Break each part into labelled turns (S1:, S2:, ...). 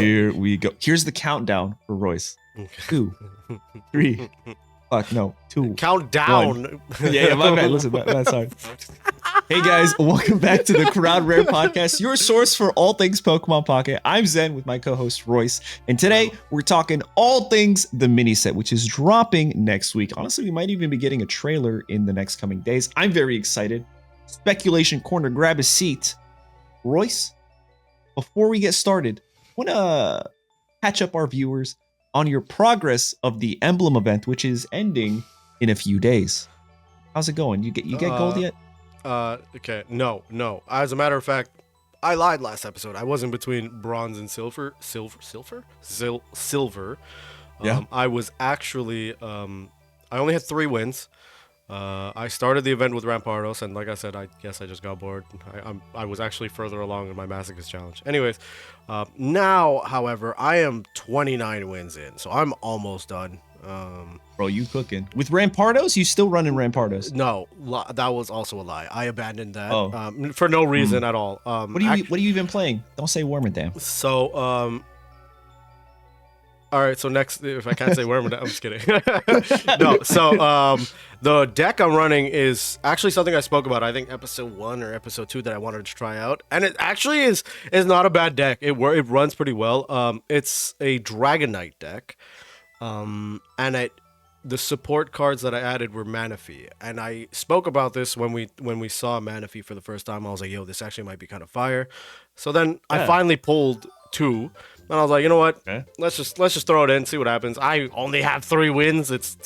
S1: Here we go. Here's the countdown for Royce. 2, 3. Fuck no. 2.
S2: Count down.
S1: 1. Yeah, my bad. Listen, my sorry. Hey guys, welcome back to the Crowd Rare Podcast, your source for all things Pokemon Pocket. I'm Zen with my co-host Royce, and today we're talking all things the mini set, which is dropping next week. Honestly, we might even be getting a trailer in the next coming days. I'm very excited. Speculation Corner, grab a seat. Royce, before we get started, I want to catch up our viewers on your progress of the emblem event, which is ending in a few days. How's it going? You get gold yet?
S2: Okay, no. As a matter of fact, I lied last episode. I wasn't between bronze and silver.
S1: Yeah.
S2: I was actually, I only had 3 wins. I started the event with Rampardos, and like I said, I guess I just got bored. I was actually further along in my Masochist challenge. Anyways, now, however, I am 29 wins in, so I'm almost done.
S1: Bro, you cooking. With Rampardos? You still running Rampardos?
S2: No, that was also a lie. I abandoned that for no reason at all.
S1: What are you even playing? Don't say Wormadam.
S2: So, all right, so next, if I can't say Wormadam, I'm just kidding. No, so the deck I'm running is actually something I spoke about, I think episode 1 or episode 2 that I wanted to try out. And it actually is not a bad deck. It runs pretty well. It's a Dragonite deck. And the support cards that I added were Manaphy. And I spoke about this when we saw Manaphy for the first time. I was like, yo, this actually might be kind of fire. So then I finally pulled 2. And I was like, you know what?
S1: Okay.
S2: Let's just throw it in, see what happens. I only have 3 wins.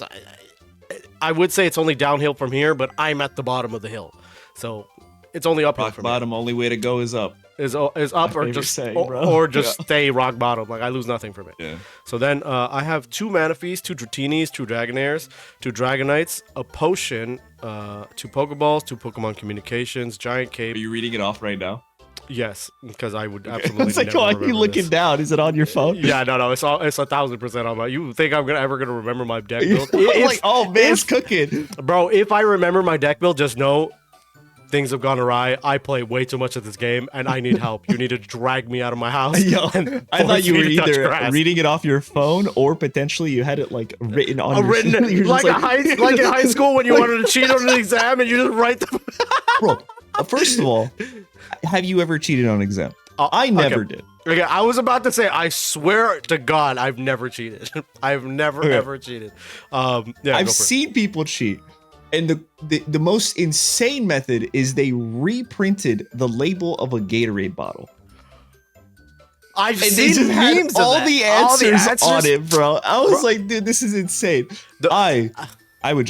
S2: I would say it's only downhill from here, but I'm at the bottom of the hill, so it's only uphill from
S1: bottom. Only way to go is up.
S2: Is up or just stay rock bottom. Like I lose nothing from it.
S1: Yeah.
S2: So then I have 2 Manaphys, 2 Dratinis, 2 Dragonairs, 2 Dragonites, a potion, 2 Pokeballs, 2 Pokemon Communications, Giant Cape.
S1: Are you reading it off right now?
S2: Yes, because I would absolutely.
S1: It's like, why are you looking down? Is it on your phone?
S2: Yeah, no, it's 1,000% on my. You think I'm ever gonna remember my deck build?
S1: Like, oh man, it's cooking,
S2: bro. If I remember my deck build, just know things have gone awry. I play way too much of this game, and I need help. You need to drag me out of my house.
S1: Yo, I thought you were either reading it off your phone or potentially you had it like written on your
S2: like in high school when you wanted to cheat on an exam and you just write the.
S1: Bro, first of all, have you ever cheated on an exam? I never did.
S2: Okay, I was about to say, I swear to God, I've never cheated. I've never ever cheated.
S1: I've seen people cheat. And the most insane method is they reprinted the label of a Gatorade bottle.
S2: I've seen memes of
S1: all
S2: that.
S1: the answers on it, bro. I was like, dude, this is insane. I would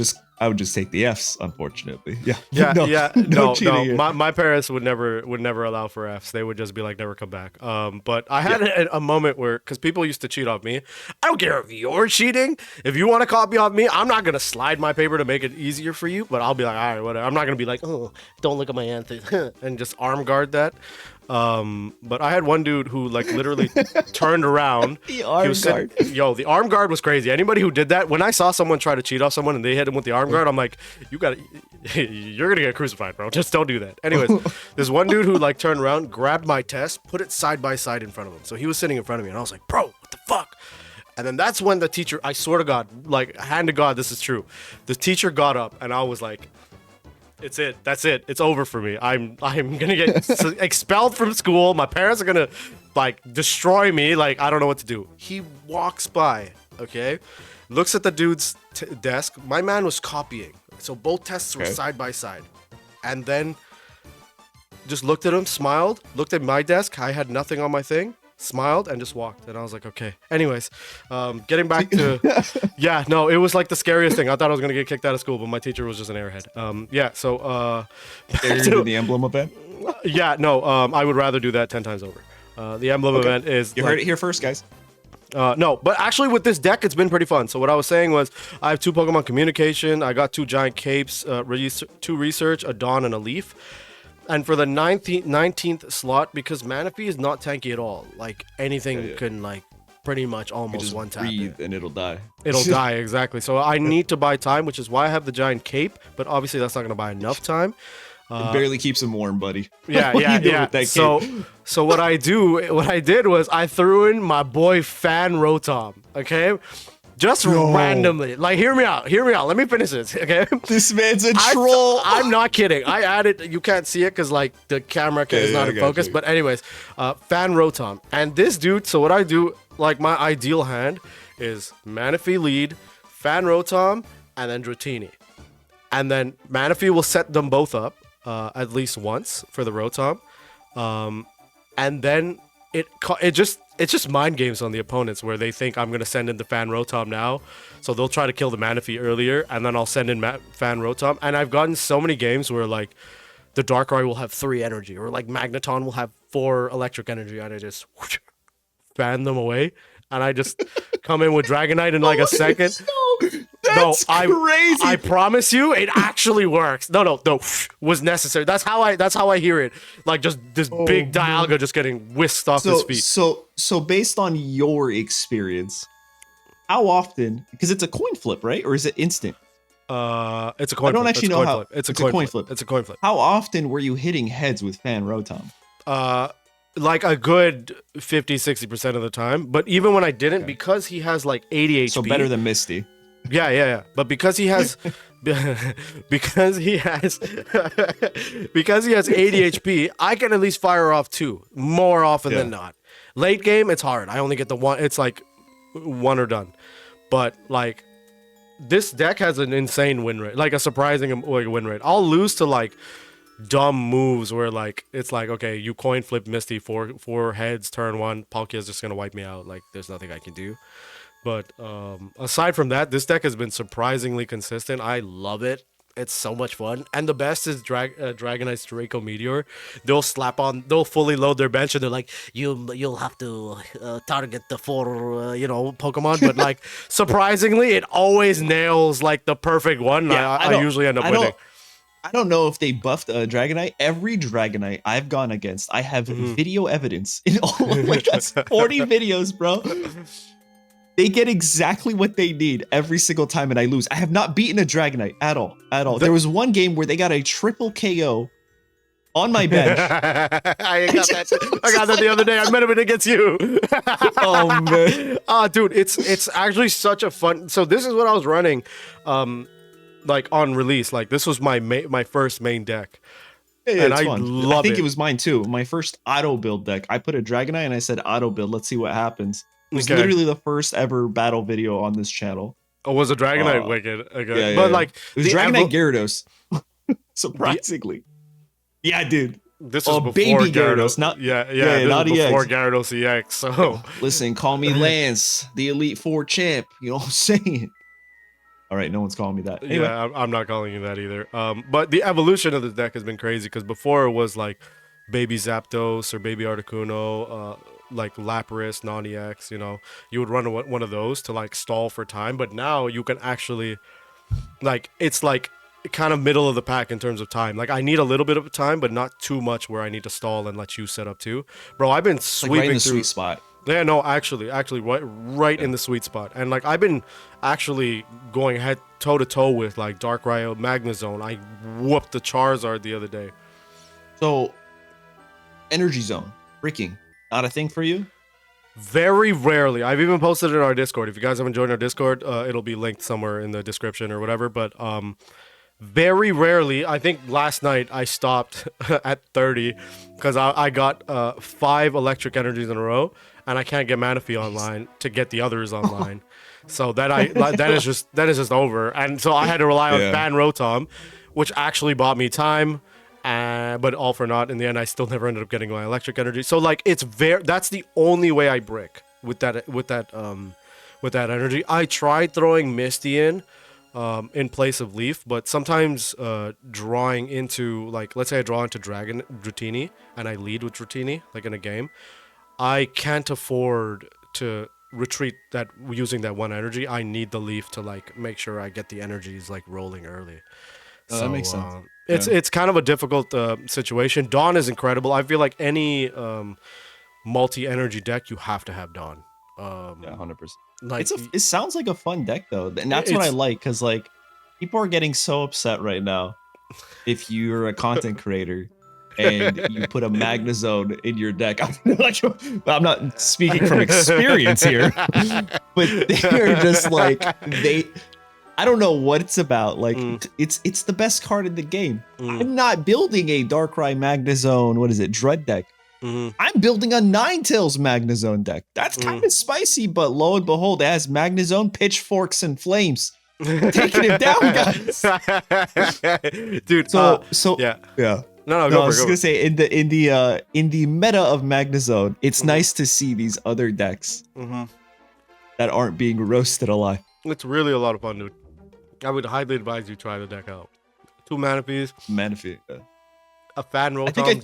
S1: just take the Fs, unfortunately. No.
S2: My parents would never allow for Fs. They would just be like, never come back. But I had a moment where, because people used to cheat off me. I don't care if you're cheating. If you want to copy off me, I'm not gonna slide my paper to make it easier for you. But I'll be like, all right, whatever. I'm not gonna be like, oh, don't look at my answers and just arm guard that. But I had one dude who like literally turned around.
S1: The arm guard.
S2: The arm guard was crazy. Anybody who did that, when I saw someone try to cheat off someone and they hit him with the arm guard, I'm like, you're gonna get crucified, bro. Just don't do that. Anyways, there's one dude who like turned around, grabbed my test, put it side by side in front of him. So he was sitting in front of me, and I was like, bro, what the fuck? And then that's when the teacher, I swear to God, like hand to God, this is true. The teacher got up, and I was like, it's it. That's it. It's over for me. I'm gonna get expelled from school. My parents are gonna like destroy me. Like I don't know what to do. He walks by, okay, looks at the dude's desk. My man was copying, so both tests were side by side, and then just looked at him, smiled, looked at my desk. I had nothing on my thing. Smiled and just walked, and I was like, okay. Anyways, getting back to it was like the scariest thing. I thought I was gonna get kicked out of school, but my teacher was just an airhead.
S1: The emblem event.
S2: I would rather do that 10 times over. The emblem event is
S1: you heard it here first, guys.
S2: No, but actually with this deck, it's been pretty fun. So what I was saying was, I have 2 Pokemon Communication. I got 2 Giant Capes, 2 Research, a Dawn, and a Leaf. And for the 19th slot, because Manaphy is not tanky at all, like anything can like pretty much almost one tap
S1: breathe and it'll die.
S2: It'll die, exactly. So I need to buy time, which is why I have the Giant Cape, but obviously that's not going to buy enough time.
S1: It barely keeps him warm, buddy.
S2: Yeah,
S1: What are
S2: yeah,
S1: you doing
S2: yeah.
S1: with that
S2: So what I did was I threw in my boy Fan Rotom, okay? Just randomly. Like, hear me out. Let me finish this, okay?
S1: This man's a troll.
S2: I'm not kidding. I added, you can't see it because, like, the camera is not in focus.
S1: you.
S2: But anyways, Fan Rotom. And this dude, so what I do, like, my ideal hand is Manaphy lead, Fan Rotom, and then Dratini. And then Manaphy will set them both up at least once for the Rotom. And then it's just mind games on the opponents where they think I'm going to send in the Fan Rotom now. So they'll try to kill the Manaphy earlier, and then I'll send in Fan Rotom. And I've gotten so many games where, like, the Darkrai will have 3 energy, or, like, Magneton will have 4 electric energy, and I just whoosh, fan them away. And I just come in with Dragonite in, like, a second.
S1: That's crazy.
S2: I promise you, it actually works. No, was necessary. That's how I hear it. Like, just this big Dialga just getting whisked off his feet.
S1: So based on your experience, how often? Because it's a coin flip, right? Or is it instant?
S2: It's a coin flip.
S1: I don't actually know how.
S2: It's a coin flip. It's a coin flip.
S1: How often were you hitting heads with Fan Rotom?
S2: Like a good 50-60% of the time. But even when I didn't, because he has like 80 HP.
S1: So better than Misty.
S2: Yeah. But because he has because he has 80 HP, I can at least fire off 2 more often than not. Late game, it's hard. I only get the 1. It's like 1 or done. But like, this deck has an insane win rate, like a surprising win rate. I'll lose to like dumb moves where like it's like, okay, you coin flip Misty 4 heads turn 1, Palkia's just gonna wipe me out. Like, there's nothing I can do. But aside from that, this deck has been surprisingly consistent. I love it. It's so much fun. And the best is Dragonite's Draco Meteor. They'll fully load their bench, and they're like, you'll have to target the 4 Pokemon. But like, surprisingly, it always nails like the perfect one. Yeah, I usually end up winning.
S1: I don't know if they buffed Dragonite. Every Dragonite I've gone against, I have video evidence in all of, like, that's 40 videos, bro. They get exactly what they need every single time, and I lose. I have not beaten a Dragonite at all. There was one game where they got a triple KO on my bench.
S2: I got that the other day. I met him against you.
S1: Oh man.
S2: Dude, it's actually such a fun. So this is what I was running, like on release. Like, this was my first main deck.
S1: Yeah,
S2: and
S1: I think
S2: it
S1: it was mine too. My first auto build deck. I put a Dragonite and I said auto build. Let's see what happens. It was literally the first ever battle video on this channel.
S2: Oh, was a Dragonite wicked? Okay.
S1: Yeah,
S2: but like,
S1: it was Dragonite Gyarados. Surprisingly. Yeah, dude.
S2: This was before
S1: baby Gyarados, not
S2: not before Gyarados EX. So
S1: listen, call me Lance, the Elite Four champ. You know what I'm saying? All right, no one's calling me that. Anyway.
S2: Yeah, I'm not calling you that either. But the evolution of the deck has been crazy, because before it was like Baby Zapdos or Baby Articuno, like Lapras, non-EX, you would run one of those to like stall for time. But now you can actually, like, it's like kind of middle of the pack in terms of time. Like, I need a little bit of time, but not too much where I need to stall and let you set up too. Bro, I've been sweeping
S1: right in the
S2: through.
S1: sweet spot.
S2: Yeah, no, actually, right in the sweet spot. And like, I've been actually going head toe to toe with like Darkrai, Magnezone. I whooped the Charizard the other day.
S1: So, Energy Zone, freaking not a thing for you?
S2: Very rarely. I've even posted it in our Discord. If you guys haven't joined our Discord, it'll be linked somewhere in the description or whatever. But very rarely. I think last night I stopped at 30 because I got 5 electric energies in a row, and I can't get Manaphy online to get the others online. So that is just over. And so I had to rely on Fan Rotom, which actually bought me time. But all for naught. In the end, I still never ended up getting my electric energy. So like, that's the only way I brick with that energy. I tried throwing Misty in place of Leaf, but sometimes drawing into, like, let's say I draw into Dratini and I lead with Dratini, like in a game, I can't afford to retreat that using that one energy. I need the Leaf to like make sure I get the energies like rolling early.
S1: So that makes sense.
S2: It's kind of a difficult situation. Dawn is incredible. I feel like any multi-energy deck, you have to have Dawn.
S1: 100%.
S2: Like,
S1: it sounds like a fun deck though, and that's what I like, because like people are getting so upset right now if you're a content creator and you put a Magnezone in your deck. I'm not speaking from experience here, but they're just like I don't know what it's about. Like it's the best card in the game. I'm not building a Darkrai Magnezone. What is it? Dread deck. I'm building a Ninetales Magnezone deck. That's kind of spicy, but lo and behold, it has Magnezone, Pitchforks, and Flames. Taking it down, guys.
S2: Dude,
S1: so
S2: yeah.
S1: No, I was gonna say in the meta of Magnezone, it's nice to see these other decks that aren't being roasted alive.
S2: It's really a lot of fun, dude. I would highly advise you try the deck out. 2 Manaphy's. A Fan Rotom.
S1: I think I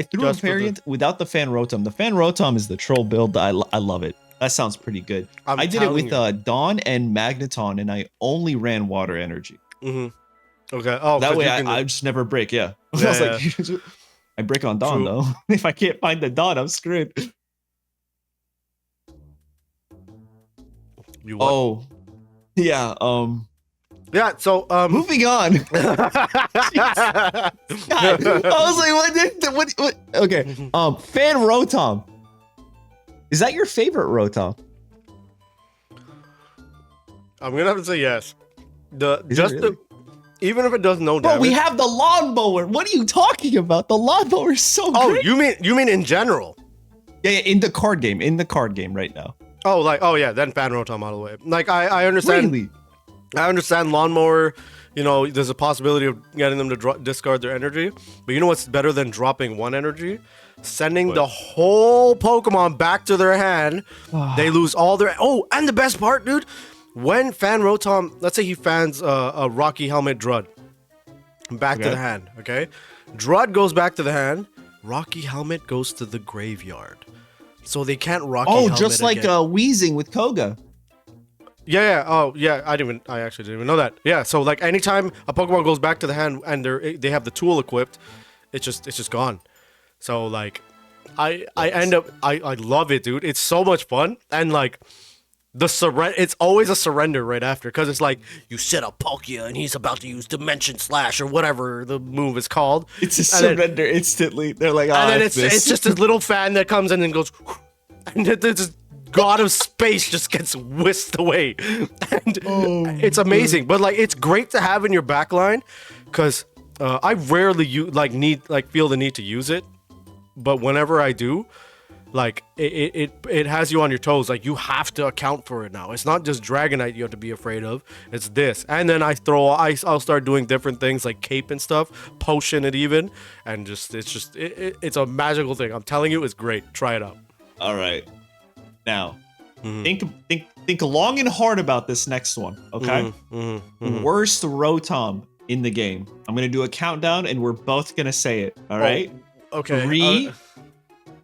S1: threw a variant without the Fan Rotom. The Fan Rotom is the troll build. I love it. That sounds pretty good. I did it with Dawn and Magneton, and I only ran Water Energy.
S2: Okay. Oh,
S1: that way I just never break. Yeah. I was like, I break on Dawn though. If I can't find the Dawn, I'm screwed. Oh, yeah.
S2: Yeah. So
S1: moving on. God, I was like, what? Okay. Fan Rotom. Is that your favorite Rotom?
S2: I'm gonna have to say yes. Even if it does no damage.
S1: Bro, we have the lawnmower. What are you talking about? The lawnmower is so great.
S2: You mean in general?
S1: Yeah, in the card game. In the card game right now.
S2: Oh, yeah. Then Fan Rotom out of the way. Like I understand.
S1: Really?
S2: I understand lawnmower. You know, there's a possibility of getting them to discard their energy. But you know what's better than dropping 1 energy? Sending the whole Pokemon back to their hand. They lose all their... Oh, and the best part, dude. When Fan Rotom... Let's say he fans a Rocky Helmet Drud. Back to the hand, okay? Drud goes back to the hand. Rocky Helmet goes to the graveyard. So they can't Rocky Helmet
S1: just like Weezing with Koga.
S2: Yeah. Oh, yeah. I actually didn't even know that. Yeah. So like anytime a Pokemon goes back to the hand and they have the tool equipped, it's just gone. So like, I love it, dude. It's so much fun, and like it's always a surrender right after, because it's like you set up Palkia and he's about to use Dimension Slash or whatever the move is called.
S1: It's a surrender instantly. They're like,
S2: and then it's just a little fan that comes in and goes, and this god of space just gets whisked away, and it's amazing. But like, it's great to have in your backline, because I rarely feel the need to use it. But whenever I do, like it has you on your toes. Like, you have to account for it now. It's not just Dragonite you have to be afraid of. It's this. And then I'll start doing different things like Cape and stuff, Potion it even, and it's a magical thing. I'm telling you, it's great. Try it out.
S1: All right. Now, think long and hard about this next one, okay? Worst Rotom in the game. I'm gonna do a countdown, and we're both gonna say it. All right.
S2: Okay.
S1: 3,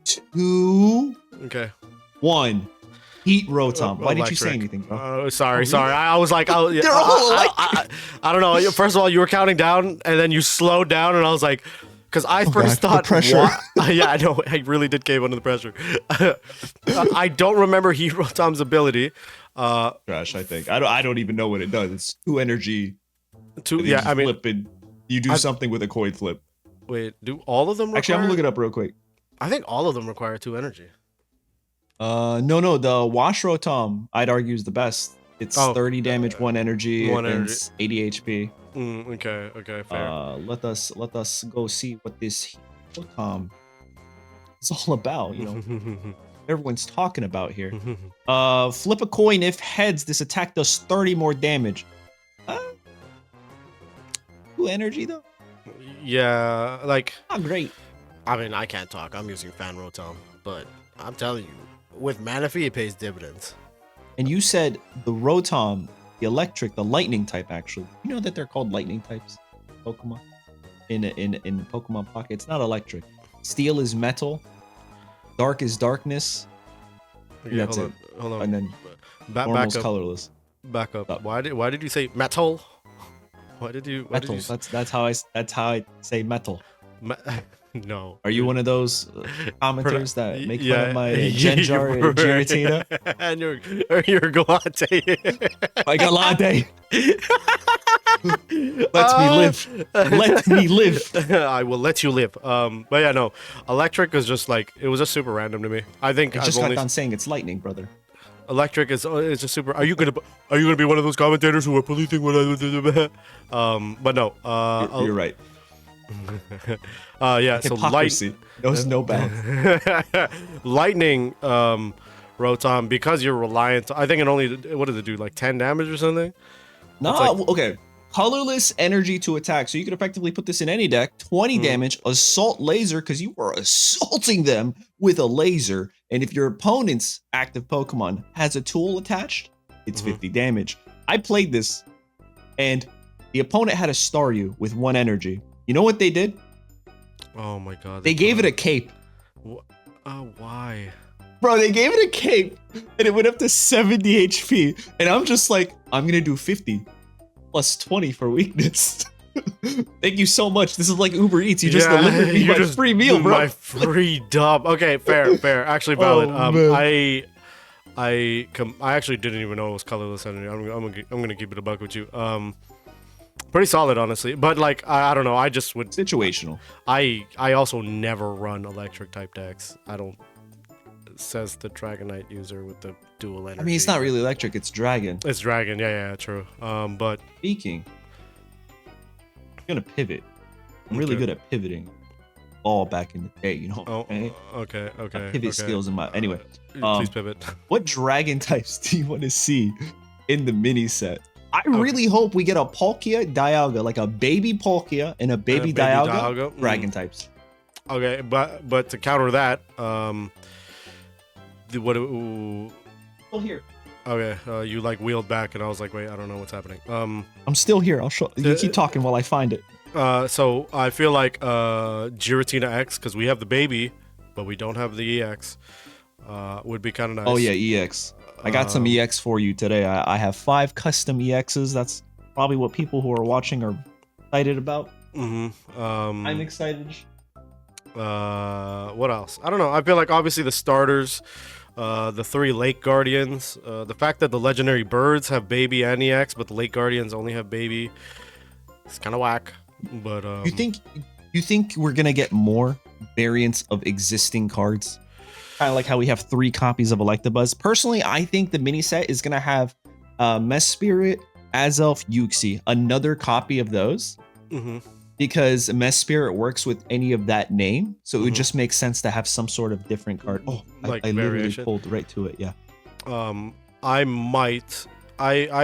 S1: 2,
S2: okay.
S1: 1. Heat Rotom. Why didn't you say anything, bro?
S2: Sorry. I was like, I don't know. First of all, you were counting down, and then you slowed down, and I was like, because I first thought,
S1: the pressure.
S2: Yeah, I know. I really did cave under the pressure. I don't remember Heat Rotom's ability.
S1: Gosh, I think I don't even know what it does. It's 2 energy. Flip and you do something with a coin flip.
S2: Wait, do all of them require?
S1: Actually, I'm gonna look it up real quick.
S2: I think all of them require 2 energy.
S1: No, the Wash Rotom, I'd argue, is the best. It's 30 damage, 1 energy, and 80 HP.
S2: Okay, fair.
S1: Let us go see what this Rotom is all about. You know, everyone's talking about here. Flip a coin. If heads, this attack does 30 more damage. 2 energy though.
S2: Yeah, like,
S1: not great.
S2: I mean, I can't talk. I'm using Fan Rotom, but I'm telling you, with Manaphy, it pays dividends.
S1: And you said the Rotom, the electric, the lightning type, actually. You know that they're called lightning types, Pokemon? In Pokemon Pocket. It's not electric. Steel is metal. Dark is darkness.
S2: Okay,
S1: that's it.
S2: Hold on.
S1: And then
S2: back up.
S1: Colorless.
S2: Back up. Why did you say metal?
S1: Metal. That's how I say metal.
S2: No.
S1: Are you one of those commenters that make fun of my Genjar and Giratina?
S2: And your Galante.
S1: My Galante. Let me live. Let me live.
S2: I will let you live. But yeah, no. Electric is just like it was just super random to me. I think
S1: I just got done saying it's lightning, brother.
S2: Electric is just super. Are you gonna be one of those commentators who are policing what I? But no.
S1: You're right.
S2: Yeah.
S1: Hypocrisy knows no bounds.
S2: Lightning, Rotom, because you're reliant. I think it only. What does it do? Like 10 damage or something?
S1: No.
S2: Like,
S1: okay. Colorless energy to attack. So you could effectively put this in any deck. 20 damage, assault laser, because you are assaulting them with a laser. And if your opponent's active Pokemon has a tool attached, it's 50 damage. I played this, and the opponent had a Staryu with 1 energy. You know what they did?
S2: Oh my god.
S1: They gave it a cape.
S2: Why?
S1: Bro, they gave it a cape, and it went up to 70 HP. And I'm just like, I'm going to do 50. Plus 20 for weakness. Thank you so much. This is like Uber Eats. You just delivered me my free meal, bro.
S2: My free dub. Okay, fair. Actually valid. I actually didn't even know it was colorless energy. I'm gonna keep it a buck with you. Pretty solid, honestly. But like I don't know. I just would
S1: situational.
S2: I also never run electric type decks. I don't. Says the Dragonite user with the dual energy.
S1: I mean, it's not really electric, it's dragon.
S2: It's dragon, yeah, true. But
S1: speaking, I'm gonna pivot. I'm really good at pivoting. All back in the day, you know.
S2: Okay.
S1: Pivot skills in my anyway.
S2: Please pivot.
S1: What dragon types do you want to see in the mini set? I really hope we get a Palkia Dialga, like a baby Palkia and a baby Dialga. Dragon types.
S2: Okay, but to counter that,
S1: Still here.
S2: Okay, you like wheeled back, and I was like, wait, I don't know what's happening.
S1: I'm still here. I'll show. You keep talking while I find it.
S2: So I feel like Giratina X, because we have the baby, but we don't have the EX, would be kind of nice.
S1: Oh yeah, EX. I got some EX for you today. I have 5 custom EXs. That's probably what people who are watching are excited about. I'm excited.
S2: What else? I don't know. I feel like obviously the starters. The 3 Lake Guardians, the fact that the legendary birds have baby and EX, but the Lake Guardians only have baby, it's kind of whack. But you
S1: think we're gonna get more variants of existing cards, kind of like how we have 3 copies of Electabuzz? Personally, I think the mini set is gonna have Mesprit, Azelf, Uxie, another copy of those. Because Mesprit works with any of that name, so it would just make sense to have some sort of different card. Oh, like I literally pulled right to it. Yeah.
S2: I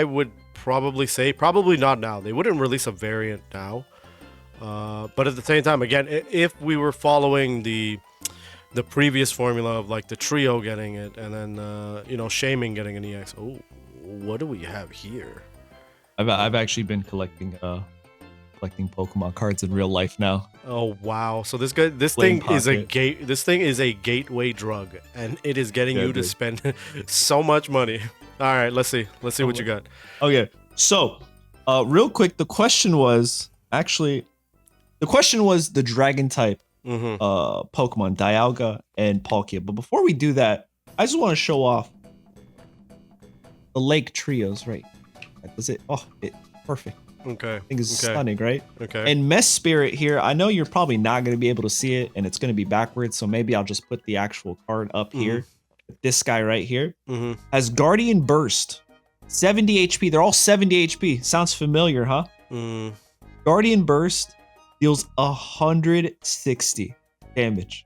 S2: would probably say probably not now. They wouldn't release a variant now. But at the same time, again, if we were following the previous formula of like the trio getting it, and then Shaming getting an EX. Oh, what do we have here?
S1: I've actually been collecting Pokemon cards in real life now.
S2: Oh wow! So this thing is a gateway drug, and it is getting you to spend so much money. All right, let's see what you got.
S1: Okay, so real quick, the question was the dragon type Pokemon Dialga and Palkia. But before we do that, I just want to show off the Lake Trios. Right? That's it. Oh, perfect.
S2: Okay.
S1: I think it's stunning, right?
S2: Okay.
S1: And Mesprit here, I know you're probably not going to be able to see it, and it's going to be backwards, so maybe I'll just put the actual card up here. This guy right here has Guardian Burst, 70 HP. They're all 70 HP. Sounds familiar, huh? Guardian Burst deals 160 damage.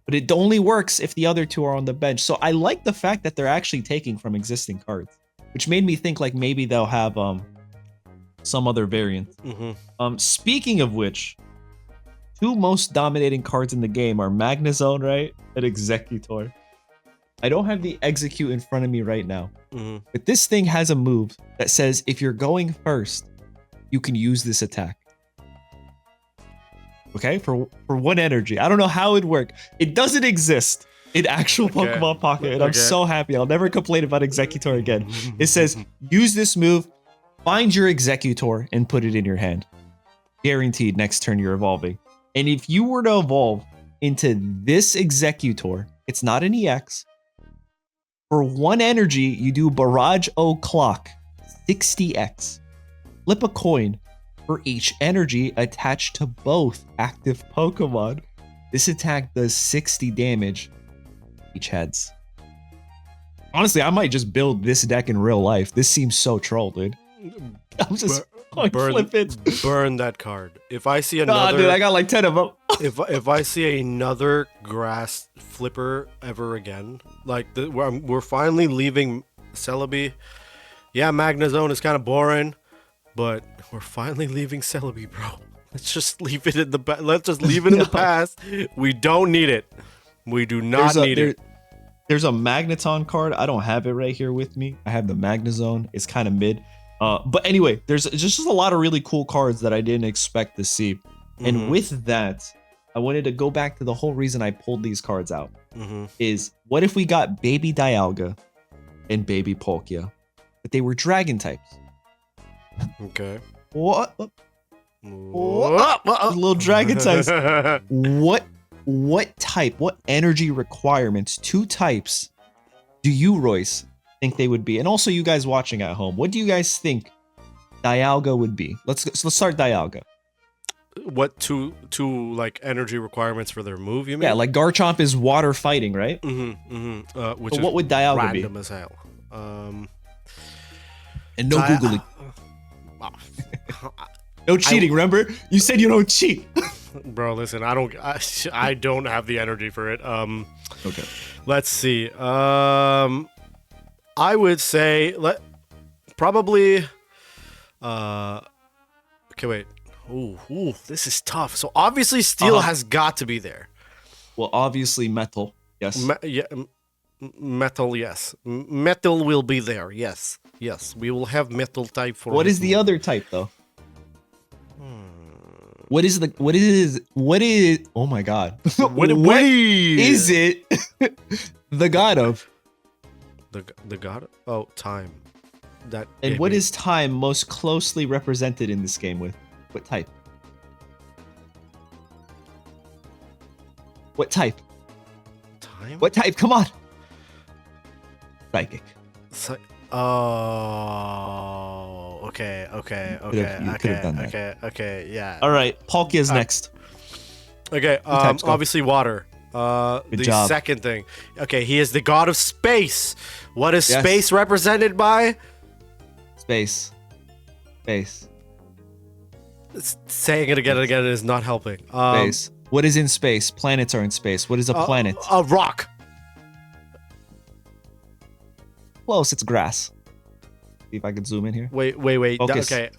S1: But it only works if the other 2 are on the bench. So I like the fact that they're actually taking from existing cards, which made me think like maybe they'll have some other variant. Speaking of which, 2 most dominating cards in the game are Magnezone, right, and Executor. I don't have the Execute in front of me right now, but this thing has a move that says if you're going first, you can use this attack. Okay, for 1 energy. I don't know how it'd work. It doesn't exist in actual Pokemon Pocket, and I'm so happy. I'll never complain about Executor again. It says, use this move, find your Executor, and put it in your hand. Guaranteed next turn you're evolving. And if you were to evolve into this Executor, it's not an EX. For 1 energy, you do Barrage O'Clock, 60x. flip a coin for each energy attached to both active Pokemon. This attack does 60 damage each heads. Honestly, I might just build this deck in real life. This seems so troll, dude. I'm just
S2: burn that card. If I see another,
S1: dude, I got like 10 of them.
S2: if I see another grass flipper ever again, like we're finally leaving Celebi. Yeah, Magnezone is kind of boring, but we're finally leaving Celebi, bro. Let's just leave it in the let's just leave it in the past. We don't need it. We do not need it.
S1: There's a Magneton card. I don't have it right here with me. I have the Magnezone. It's kind of mid. But anyway, there's just a lot of really cool cards that I didn't expect to see. And with that, I wanted to go back to the whole reason I pulled these cards out. Is what if we got Baby Dialga and Baby Palkia, but they were dragon types?
S2: Okay.
S1: What? Little dragon types. What type, what energy requirements, 2 types, do you, Royce, think they would be? And also you guys watching at home, what do you guys think Dialga would be? Let's start Dialga.
S2: What two like energy requirements for their move, you mean?
S1: Yeah, like Garchomp is water fighting, right?
S2: Which
S1: so what would Dialga be?
S2: Random as hell.
S1: And no Googling. No cheating, remember? You said you don't cheat.
S2: Bro, listen, I don't have the energy for it.
S1: Okay.
S2: Let's see. I would say probably okay, wait. Ooh, this is tough. So obviously steel has got to be there.
S1: Well, obviously metal. Yes.
S2: Metal, yes. Metal will be there. Yes. Yes, we will have metal type for
S1: What is the other type though? What is oh my god. What is it the god of?
S2: The god? Oh, time. That.
S1: And what is time most closely represented in this game with? What type? What type?
S2: Time?
S1: What type? Come on. Psychic.
S2: Oh, okay.
S1: You could have done that.
S2: Okay, yeah.
S1: All right, Palkia's next.
S2: Okay, obviously water. The
S1: job.
S2: Second thing. Okay, he is the god of space. What is space represented by?
S1: Space.
S2: Saying it again and again is not helping.
S1: Space. What is in space? Planets are in space. What is a planet?
S2: A rock.
S1: Close, it's grass. See if I can zoom in here.
S2: Wait.
S1: Focus.
S2: Okay.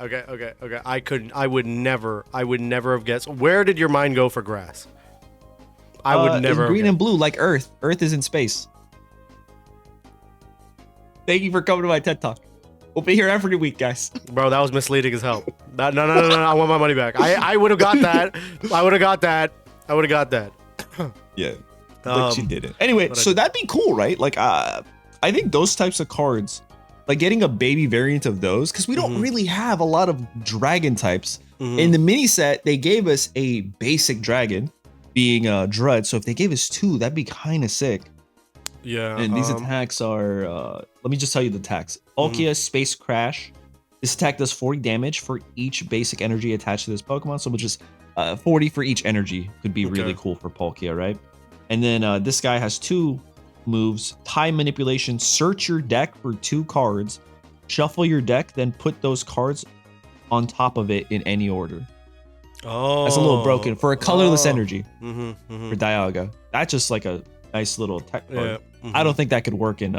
S2: I would never have guessed. Where did your mind go for grass? I would never.
S1: Green and blue, like Earth. Earth is in space. Thank you for coming to my TED Talk. We'll be here every week, guys.
S2: Bro, that was misleading as hell. No. I want my money back. I would have got that. I would have got that.
S1: Yeah, but she didn't. Anyway, so that'd be cool, right? Like, I think those types of cards, like getting a baby variant of those, because we don't really have a lot of dragon types. In the mini set, they gave us a basic dragon, being Dread. So if they gave us 2, that'd be kind of sick.
S2: Yeah.
S1: And these attacks are, let me just tell you the attacks. Palkia, Space Crash. This attack does 40 damage for each basic energy attached to this Pokemon. So which is 40 for each energy could be really cool for Palkia, right? And then this guy has 2 moves. Time Manipulation. Search your deck for 2 cards. Shuffle your deck, then put those cards on top of it in any order.
S2: Oh.
S1: That's a little broken. For a colorless energy for Dialga. That's just like a nice little tech card. Yeah. I don't think that could work in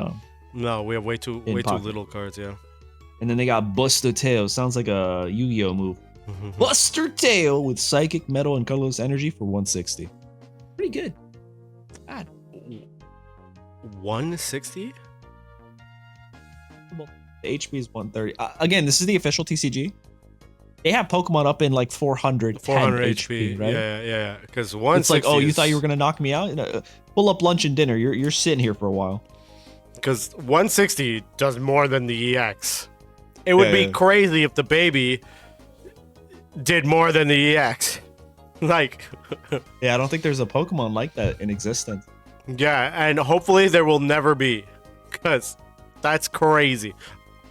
S2: no, we have way too little cards, yeah.
S1: And then they got Buster Tail. Sounds like a Yu-Gi-Oh move. Buster Tail with Psychic, Metal, and Colorless Energy for 160. Pretty good. Bad.
S2: 160?
S1: The HP is 130. Again, this is the official TCG. They have Pokemon up in like 400 HP, right?
S2: Yeah. Because 160
S1: it's like, oh, you thought you were gonna knock me out? Pull up lunch and dinner. You're sitting here for a while.
S2: Because 160 does more than the EX. It would be crazy if the baby did more than the EX. Like,
S1: yeah, I don't think there's a Pokemon like that in existence.
S2: Yeah, and hopefully there will never be, because that's crazy.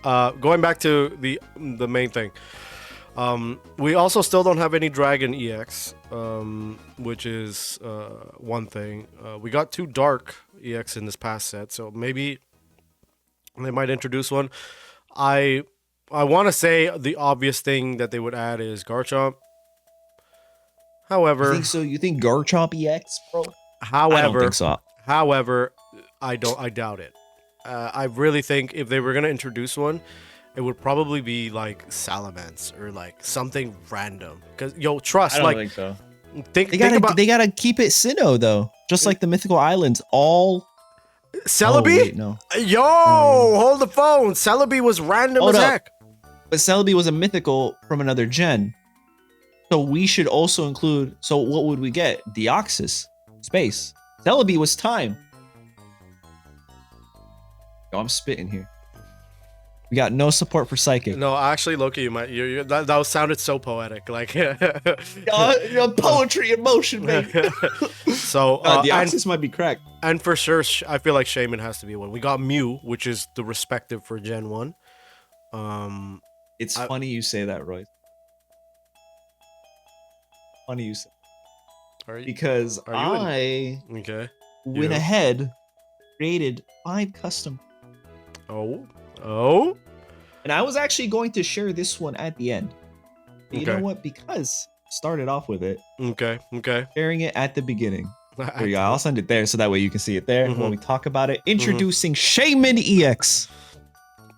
S2: Going back to the main thing. We also still don't have any Dragon EX, which is one thing. We got 2 Dark EX in this past set, so maybe they might introduce one. I want to say the obvious thing that they would add is Garchomp. However,
S1: You think so? You think Garchomp EX, bro?
S2: however,
S1: I don't think so.
S2: However, I doubt it. I really think if they were gonna introduce one, it would probably be like Salamence or like something random. Cause trust,
S3: I don't
S2: like
S3: think so.
S2: think
S1: They gotta keep it Sinnoh though, just like the Mythical Islands. All
S2: Celebi.
S1: Oh, wait, no.
S2: Hold the phone. Celebi was random
S1: Hold
S2: as
S1: up.
S2: heck.
S1: But Celebi was a mythical from another gen. So we should also include. So what would we get? Deoxys, space. Celebi was time. Yo, I'm spitting here. We got no support for psychic.
S2: No, actually, Loki, you might. That sounded so poetic. Like
S1: Poetry in motion, baby.
S2: So
S1: Deoxys might be cracked.
S2: and for sure, I feel like Shaman has to be one. We got Mew, which is the respective for Gen 1.
S1: It's funny you say that, Roy. Funny you say. Because I
S2: okay.
S1: went ahead, created 5 custom.
S2: Oh.
S1: And I was actually going to share this one at the end. But you know what? Because I started off with it.
S2: Okay.
S1: Sharing it at the beginning. There you go. I'll send it there so that way you can see it there when we talk about it. Introducing Shaman EX.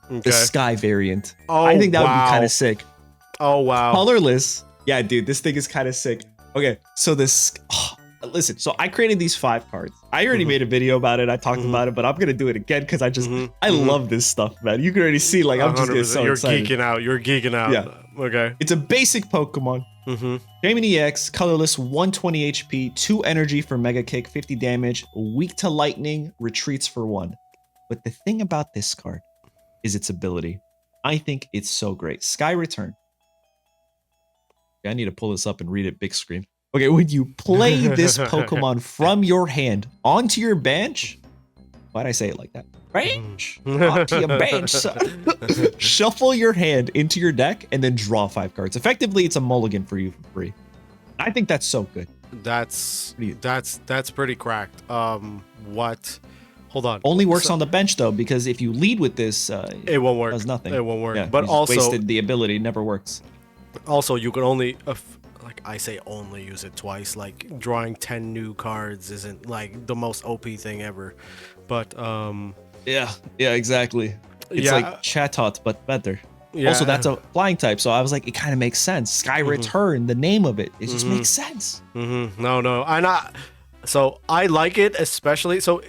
S1: The Sky variant. I think that would be kind of sick.
S2: Oh, wow.
S1: Colorless. Yeah, dude, this thing is kind of sick. Okay, so listen, so I created these 5 cards. I already made a video about it. I talked about it, but I'm gonna do it again because I love this stuff, man. You can already see, like, I'm just getting so excited.
S2: You're geeking out.
S1: Yeah.
S2: Okay.
S1: It's a basic Pokemon. Shaman EX, colorless, 120 HP, 2 energy for Mega Kick, 50 damage, weak to lightning, retreats for 1. But the thing about this card is its ability. I think it's so great. Sky Return. Okay, I need to pull this up and read it big screen. Okay, when you play this Pokemon from your hand onto your bench, why'd I say it like that? Bench? Onto your bench. Shuffle your hand into your deck and then draw 5 cards. Effectively, it's a mulligan for you for free. I think that's so good.
S2: That's pretty cracked. What? Hold on.
S1: Only works on the bench though, because if you lead with this,
S2: it won't work.
S1: Does nothing.
S2: It won't work.
S1: Yeah,
S2: but also
S1: wasted the ability. Never works.
S2: Also, you can only, like I say, only use it twice. Like drawing 10 new cards isn't like the most OP thing ever. But
S1: yeah, exactly. It's like Chatot, but better.
S2: Yeah.
S1: Also, that's a flying type, so I was like, it kind of makes sense. Sky Return, the name of it just makes sense.
S2: No, so I like it, especially. So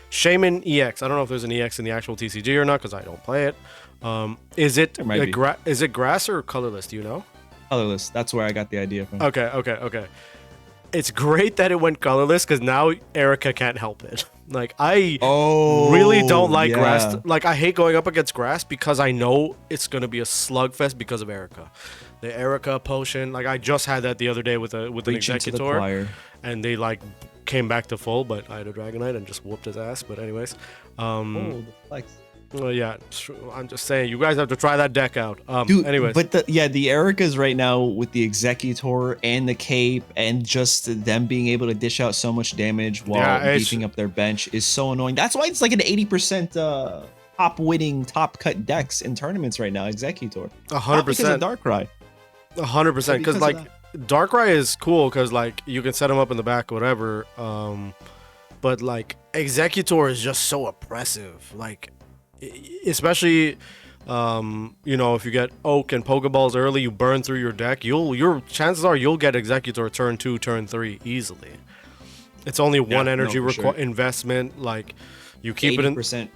S2: Shaman EX. I don't know if there's an EX in the actual TCG or not because I don't play it. Is it is it grass or colorless? Do you know?
S1: Colorless. That's where I got the idea from.
S2: Okay. It's great that it went colorless because now Erica can't help it. Like I really don't like grass. Like I hate going up against grass because I know it's gonna be a slugfest because of Erica. The Erica potion. Like I just had that the other day with an Executor, and they like came back to full, but I had a Dragonite and just whooped his ass. But anyways,
S1: the flex.
S2: Well, yeah, I'm just saying, you guys have to try that deck out.
S1: Dude,
S2: anyways.
S1: But the Ericas right now with the Executor and the Cape and just them being able to dish out so much damage while beefing up their bench is so annoying. That's why it's like an 80% top winning, top cut decks in tournaments right now, Executor.
S2: 100%.
S1: Because of Darkrai.
S2: 100%. Because like Darkrai is cool because like you can set him up in the back or whatever. But like Executor is just so oppressive. Like, especially if you get Oak and Pokeballs early, you burn through your deck, your chances are you'll get Executor turn 2, turn 3 easily. It's only one energy investment. Like you keep it in
S1: 80%.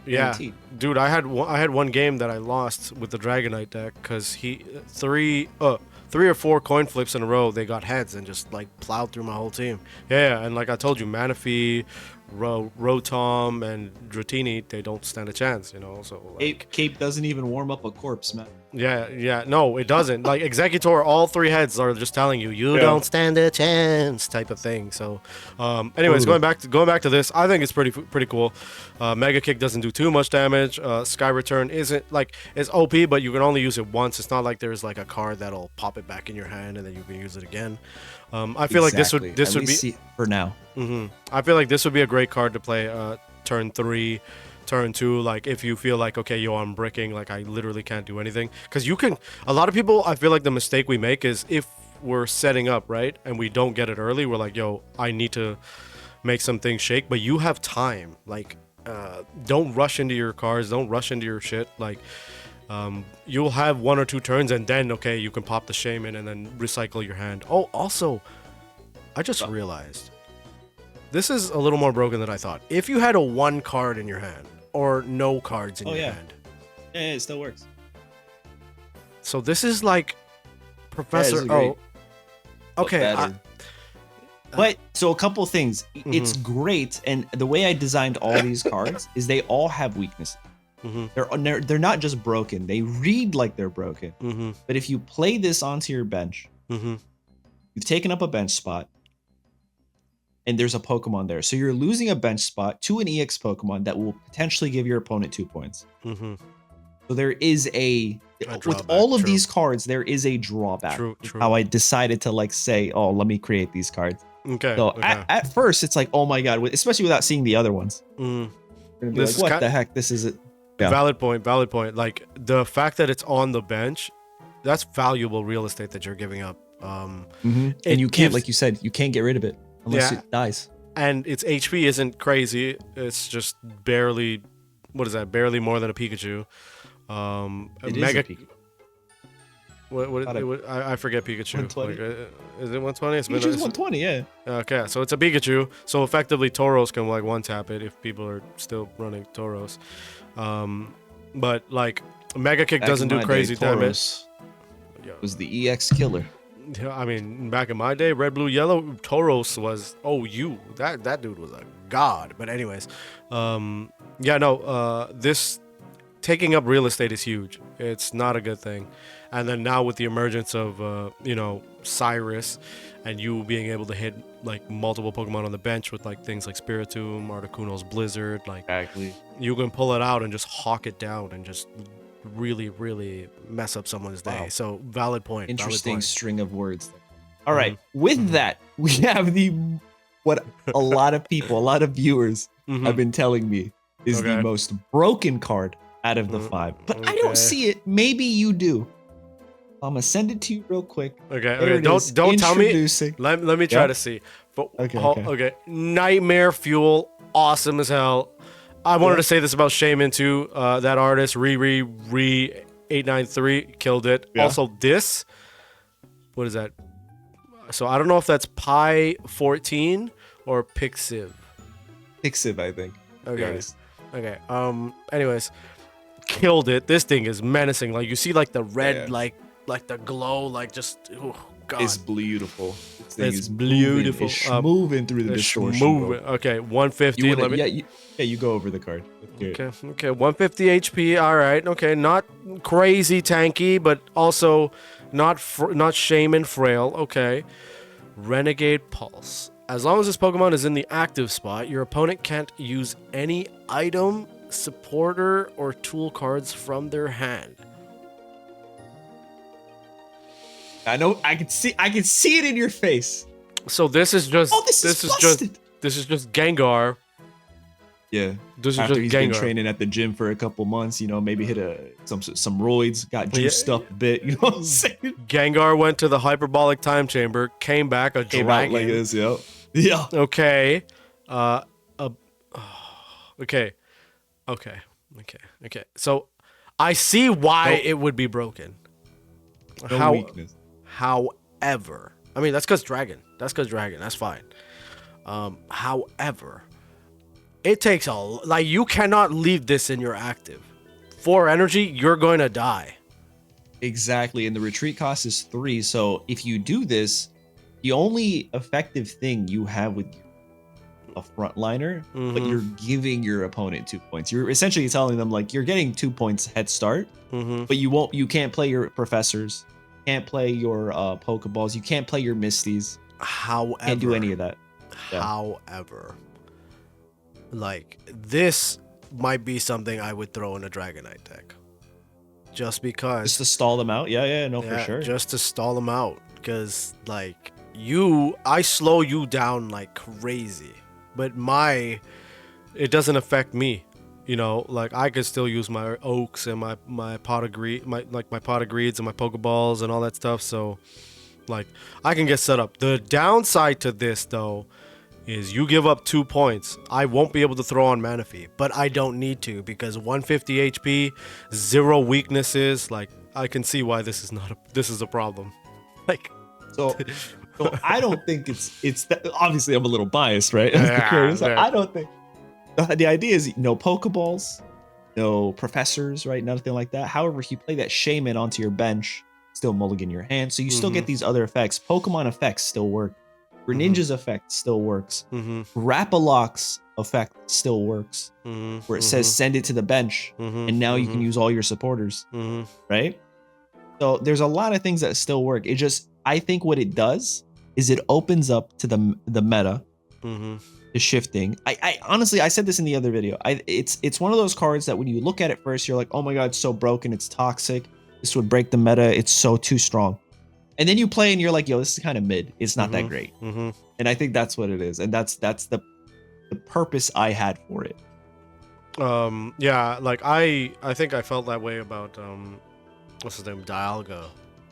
S2: Yeah. Dude, I had one game that I lost with the Dragonite deck because three or 4 coin flips in a row, they got heads and just like plowed through my whole team. Yeah, and like I told you, Manaphy, Rotom and Dratini, they don't stand a chance, you know. So like,
S1: Cape doesn't even warm up a corpse, man.
S2: yeah, no, it doesn't. Like Executor, all three heads are just telling you, you don't stand a chance, type of thing. So, anyways,
S1: Totally.
S2: going back to this, I think it's pretty cool. Mega Kick doesn't do too much damage. Sky Return isn't like it's OP, but you can only use it once. It's not like there's like a card that'll pop it back in your hand and then you can use it again. I feel like this would be
S1: for now.
S2: I feel like this would be a great card to play turn 3, turn 2, like if you feel like, okay, yo, I'm bricking, like I literally can't do anything. Because you can, a lot of people, I feel like the mistake we make is if we're setting up, right, and we don't get it early, we're like, yo, I need to make some things shake, but you have time. Like, don't rush into your cards, don't rush into your shit. Like, you'll have 1 or 2 turns and then, okay, you can pop the Shaman and then recycle your hand. Oh, also, I just realized, this is a little more broken than I thought. If you had a 1 card in your hand, or no cards in your hand.
S1: Yeah, it still works.
S2: So this is like Professor okay.
S1: But so a couple things. It's great, and the way I designed all these cards is they all have weaknesses. They're not just broken. They read like they're broken. But if you play this onto your bench, you've taken up a bench spot, and there's a Pokemon there. So you're losing a bench spot to an EX Pokemon that will potentially give your opponent 2 points. So there is with all of these cards, there is a drawback.
S2: True.
S1: How I decided to like say, oh, let me create these cards.
S2: Okay.
S1: So at first, it's like, oh my god, especially without seeing the other ones. Like, what the heck? This is it. Yeah.
S2: Valid point. Like the fact that it's on the bench, that's valuable real estate that you're giving up.
S1: And you can't, like you said, you can't get rid of it unless it dies.
S2: And its HP isn't crazy. It's just barely, what is that? Barely more than a Pikachu.
S1: It
S2: Mega.
S1: is a Pikachu.
S2: I forget Pikachu.
S1: 120?
S2: Like, is it 120?
S1: Pikachu's 120, yeah.
S2: Okay, so it's a Pikachu. So effectively, Tauros can like one tap it if people are still running Tauros. But like Mega Kick doesn't do crazy damage.
S1: Was the EX killer.
S2: Yeah, I mean, back in my day, red, blue, yellow, Tauros was that dude was a god. But anyways, this taking up real estate is huge. It's not a good thing. And then now with the emergence of Cyrus, and you being able to hit like multiple Pokemon on the bench with like things like Spiritomb, Articuno's Blizzard, like you can pull it out and just hawk it down and just really, really mess up someone's day. Wow. So valid point.
S1: Interesting string of words. All right. With that, we have what a lot of people, a lot of viewers have been telling me is the most broken card out of the 5. But I don't see it. Maybe you do. I'm gonna send it to you real quick.
S2: Okay. Don't tell me. Let me try to see. But okay. Nightmare Fuel, awesome as hell. I wanted to say this about Shaman too. That artist, Re 893, killed it. Yeah. Also, this, what is that? So I don't know if that's Pi 14 or Pixiv.
S1: Pixiv, I think.
S2: Okay. Anyways, killed it. This thing is menacing. Like you see, like the red, like the glow, like just. Oh, God.
S1: It's beautiful.
S2: It's beautiful.
S1: It's moving through the distortion.
S2: Okay, 150.
S1: You go over the card.
S2: Okay, 150 HP. All right. Okay, not crazy tanky, but also not Shaman frail. Okay. Renegade Pulse. As long as this Pokemon is in the active spot, your opponent can't use any item, supporter, or tool cards from their hand.
S1: I know. I can see it in your face.
S2: So this is just.
S1: Oh, this is
S2: just Gengar.
S1: Yeah.
S2: This
S1: After
S2: is just
S1: he's
S2: Gengar.
S1: Been training at the gym for a couple months, maybe hit some roids, got juiced up a bit. You know what I'm saying?
S2: Gengar went to the hyperbolic time chamber, came back a dragon.
S1: Out like this, yep. Yeah.
S2: Okay. Okay. So I see why it would be broken.
S1: No weakness.
S2: However, I mean, that's because Dragon. That's fine. However, it takes you cannot leave this in your active. 4 energy, you're going to die.
S1: Exactly. And the retreat cost is 3. So if you do this, the only effective thing you have with you a frontliner, but
S2: Mhm.
S1: you're giving your opponent 2 points. You're essentially telling them like you're getting 2 points head start,
S2: Mhm.
S1: but you can't play your professors, can't play your Pokeballs, you can't play your Misties, can't do any
S2: However,
S1: of that. Yeah.
S2: however, like this might be something I would throw in a Dragonite deck, just
S1: Just
S2: because.
S1: to stall them out. Yeah, yeah, no, for
S2: Yeah,
S1: sure.
S2: just to stall them out, because like I slow you down like crazy, but it doesn't affect me. Like I could still use my oaks and my pot of greed, my pot of greeds and my pokeballs and all that stuff. So like I can get set up. The downside to this though is you give up 2 points. I won't be able to throw on Manaphy, but I don't need to because 150 HP, 0 weaknesses. Like I can see why this is a problem. Like
S1: So, so I don't think it's that, obviously I'm a little biased, right? As the
S2: yeah,
S1: creator, so
S2: yeah.
S1: I don't think the idea is no Pokeballs, no professors, right? Nothing like that. However, if you play that Shaman onto your bench, still mulligan your hand, so you still get these other effects. Pokemon effects still work. Greninja's effect still works. Rapaloc's effect still works. Where it says send it to the bench, and now you can use all your supporters, right? So there's a lot of things that still work. It just, I think what it does is it opens up to the meta, the shifting. I honestly, I said this in the other video. It's one of those cards that when you look at it first, you're like, oh my god, it's so broken, it's toxic. This would break the meta. It's so too strong. And then you play and you're like, yo, this is kind of mid. It's not that great. And I think that's what it is, and that's the purpose I had for it.
S2: Yeah, like I think I felt that way about what's his name, Dialga.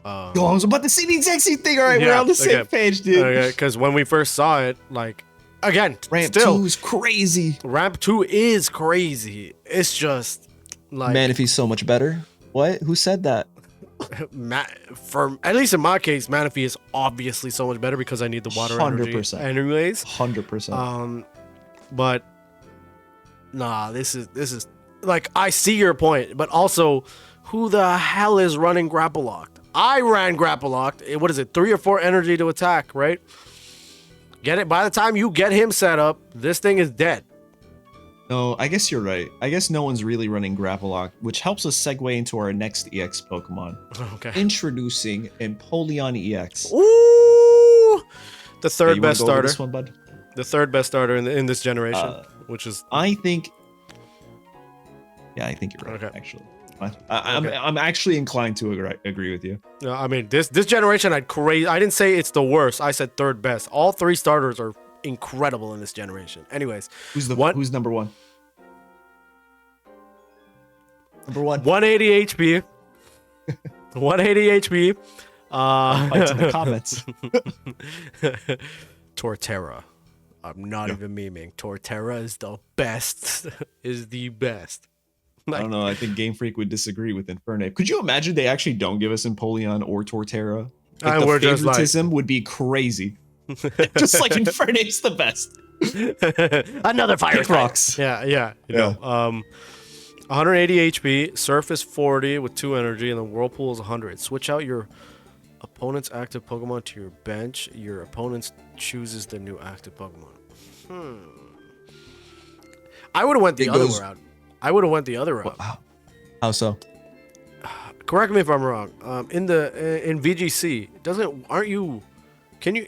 S1: Yo, I was about to say the exact same thing. All right, we're on the same page, dude.
S2: Okay, because when we first saw it, like again,
S1: Ramp
S2: still
S1: 2 is crazy.
S2: Ramp 2 is crazy. It's just like
S1: Manaphy's so much better. What? Who said that?
S2: for at least in my case, Manaphy is obviously so much better because I need the water
S1: 100%.
S2: energy anyways.
S1: 100%.
S2: But nah, this is like I see your point, but also who the hell is running Grapple Locked? I ran Grapple Locked. What is it? 3 or 4 energy to attack, right? Get it? By the time you get him set up, this thing is dead.
S1: No, I guess you're right. I guess no one's really running Grapple Lock, which helps us segue into our next EX Pokemon.
S2: Okay.
S1: Introducing Empoleon EX.
S2: Ooh, the third best starter.
S1: This one, bud?
S2: The third best starter in this generation, which is
S1: I think. Yeah, I think you're right.
S2: Okay.
S1: Actually, I'm actually inclined to agree with you.
S2: I mean, this generation, I didn't say it's the worst. I said third best. All 3 starters are incredible in this generation. Anyways,
S1: who's number one? Number one.
S2: 180 HP. 180 HP.
S1: Fights in the comments.
S2: Torterra. I'm not even memeing. Torterra is the best. Is the best.
S1: I don't know. I think Game Freak would disagree with Infernape. Could you imagine they actually don't give us Empoleon or Torterra? Like, the favoritism would be crazy. Just like Infernape's the best.
S2: Another fire
S1: rocks.
S2: Yeah. You know, 180 HP, Surface 40 with 2 energy, and the Whirlpool is 100. Switch out your opponent's active Pokemon to your bench. Your opponent chooses the new active Pokemon. I would have went the other route. I would have went the other route.
S1: Wow. How so?
S2: Correct me if I'm wrong. In VGC,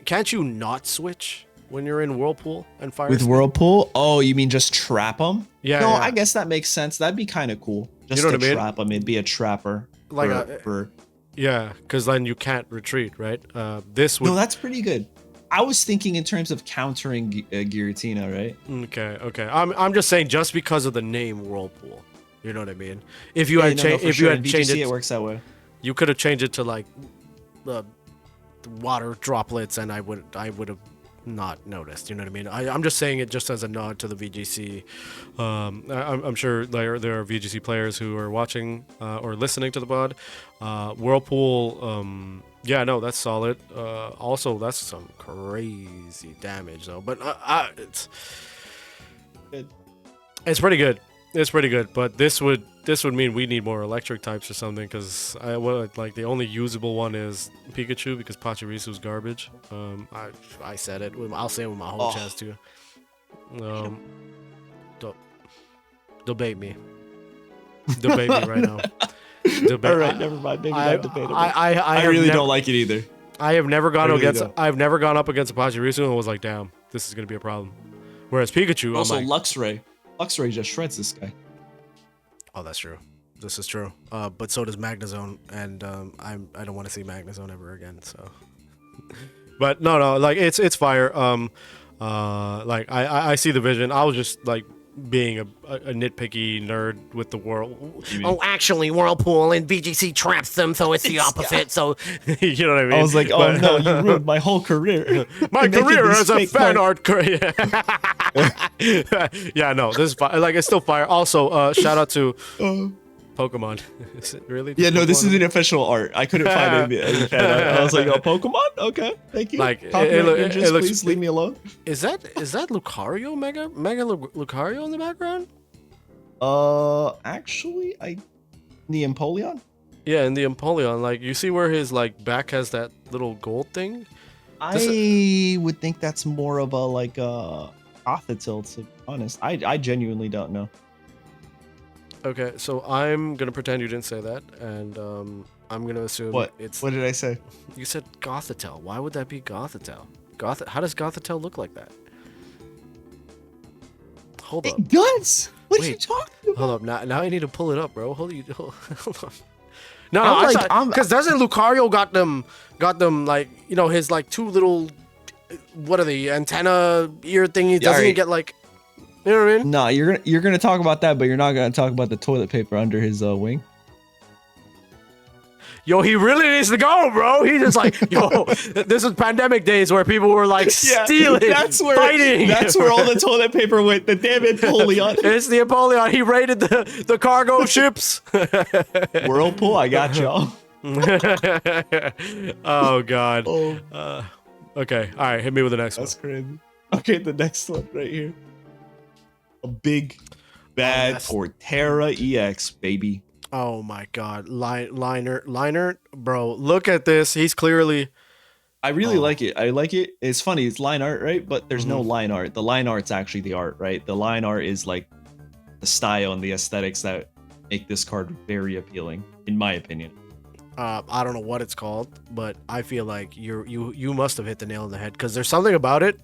S2: can't you not switch when you're in Whirlpool and Fire?
S1: With Whirlpool? Oh, you mean just trap them?
S2: Yeah.
S1: No,
S2: yeah.
S1: I guess that makes sense. That'd be kind of cool. Just
S2: You know
S1: to
S2: what I mean?
S1: trap them. It'd be a trapper.
S2: Like yeah, because then you can't retreat, right? This would.
S1: No, that's pretty good. I was thinking in terms of countering Giratina, right?
S2: Okay. I'm just saying, just because of the name Whirlpool, you know what I mean? If you had changed, if you had changed it,
S1: it works that way.
S2: You could have changed it to like water droplets, and I would have not noticed. You know what I mean? I'm just saying it just as a nod to the VGC. I'm sure there are VGC players who are watching or listening to the pod. Whirlpool. Yeah, no, that's solid. Also, that's some crazy damage though. But it's pretty good. It's pretty good. But this would mean we need more electric types or something, because like the only usable one is Pikachu, because Pachirisu's garbage. I said it. I'll say it with my whole chest too. Don't debate me. Debate me right now. Debate.
S1: All right, never mind. Maybe not debatable.
S2: I
S1: really don't like it either.
S2: I have never gone
S1: really
S2: against.
S1: don't.
S2: I've never gone up against a Pachirisu and was like, damn, this is gonna be a problem. Whereas Pikachu,
S1: Also,
S2: I'm like,
S1: Luxray just shreds this guy.
S2: oh, that's true. This is true. But so does Magnezone, and I don't want to see Magnezone ever again. So, but no, like it's fire. Like I see the vision. I was just like being a nitpicky nerd with the world. Oh, actually, Whirlpool and VGC traps them, so it's the opposite. So, you know what I mean?
S1: I was like, oh no, you ruined my whole career.
S2: My career as a fan art career. Yeah, no, this is fire. Like, it's still fire. Also, shout out to Pokemon. Is it really?
S1: Yeah, no, this
S2: Pokemon?
S1: is an official art. I couldn't find any fan art. I was like, oh, Pokemon? Okay, thank you.
S2: Like,
S1: Copyright ninjas,
S2: it looks-
S1: please leave me alone.
S2: Is that Lucario? Mega Lucario in the background?
S1: Actually, the Empoleon?
S2: Yeah, in the Empoleon, like you see where his like back has that little gold thing.
S1: I would think that's more of a like Gothitelle, to be honest. I genuinely don't know.
S2: Okay, so I'm gonna pretend you didn't say that, and I'm gonna assume
S1: What?
S2: it's.
S1: What did I say?
S2: You said Gothitelle. Why would that be Gothitelle? How does Gothitelle look like that? Hold up.
S1: It does. What are you
S2: Wait,
S1: talking about?
S2: Hold up. Now I need to pull it up, bro. Hold on. No,
S1: I'm
S2: I
S1: like, I'm-
S2: because doesn't Lucario got them like, you know, his like two little, what are they, antenna ear thingy? Doesn't he
S1: alright.
S2: get like, you know what I mean?
S1: No, you're gonna talk about that, but you're not gonna talk about the toilet paper under his wing.
S2: Yo, he really needs to go, bro. He just like, yo, this was pandemic days where people were like stealing, fighting.
S1: That's where all the toilet paper went. The damn Empoleon.
S2: It's the Empoleon. He raided the cargo ships.
S1: Whirlpool, I got y'all.
S2: Oh God.
S1: Oh,
S2: Okay. All right. Hit me with the next one.
S1: that's crazy. Okay, the next one right here. A big, bad
S2: that's-
S1: Torterra EX, baby.
S2: Oh my God. Liner, bro. Look at this. He's clearly.
S1: I really like it. I like it. It's funny. It's line art, right? But there's no line art. The line art's actually the art, right? The line art is like the style and the aesthetics that make this card very appealing, in my opinion.
S2: I don't know what it's called, but I feel like you must have hit the nail on the head because there's something about it